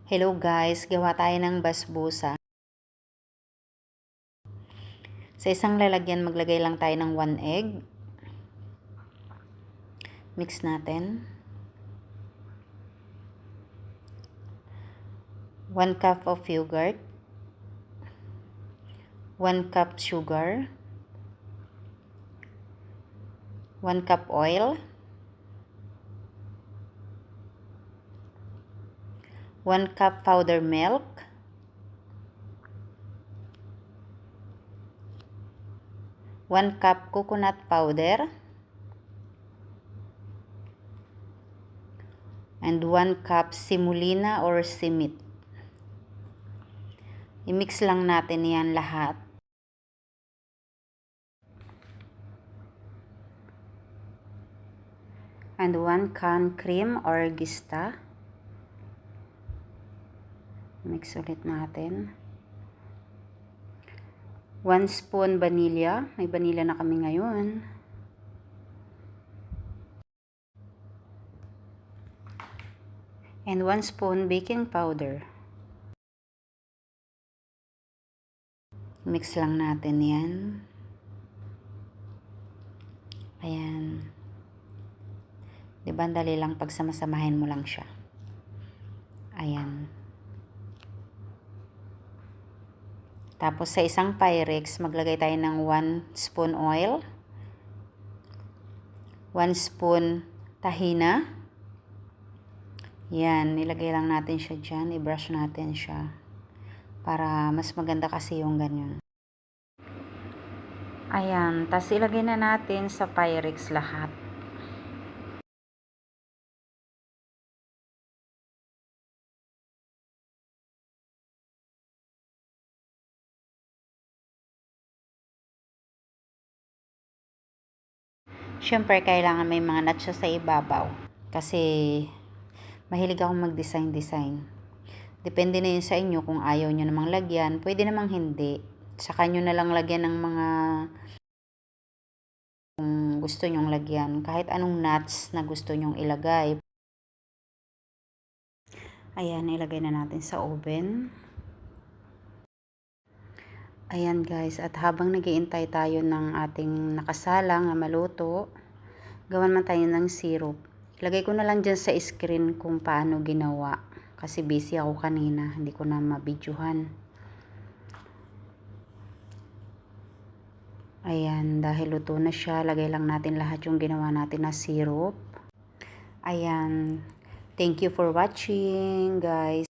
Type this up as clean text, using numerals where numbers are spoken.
Hello guys, gawa tayo ng basbusa. Sa isang lalagyan, maglagay lang tayo ng 1 egg. Mix natin. 1 cup of yogurt. 1 cup sugar. 1 cup oil. 1 cup powder milk. 1 cup coconut powder. And 1 cup semolina or simit. I-mix lang natin yan lahat. And 1 can cream or gista. Mix ulit natin. 1 spoon vanilla. May vanilla na kami ngayon. And 1 spoon baking powder. Mix lang natin yan. Ayan. Diba, dali lang pag samasamahin mo lang siya. Ayan. Tapos sa isang Pyrex, maglagay tayo ng 1 spoon oil. 1 spoon tahina. Yan, ilagay lang natin siya dyan. I-brush natin siya. Para mas maganda kasi yung ganyan. Ayan, tapos ilagay na natin sa Pyrex lahat. Siyempre, kailangan may mga nuts sa ibabaw. Kasi, mahilig akong mag-design. Depende na yun sa inyo kung ayaw nyo namang lagyan. Pwede namang hindi. Saka nyo na lang lagyan ng mga kung gusto nyong lagyan. Kahit anong nuts na gusto nyong ilagay. Ayan, ilagay na natin sa oven. Ayan guys, at habang nag-iintay tayo ng ating nakasalang na maluto, gawan man tayo ng syrup. Ilagay ko na lang dyan sa screen kung paano ginawa. Kasi busy ako kanina, hindi ko na mabidyohan. Ayan, dahil luto na siya, lagay lang natin lahat yung ginawa natin na syrup. Ayan, thank you for watching guys.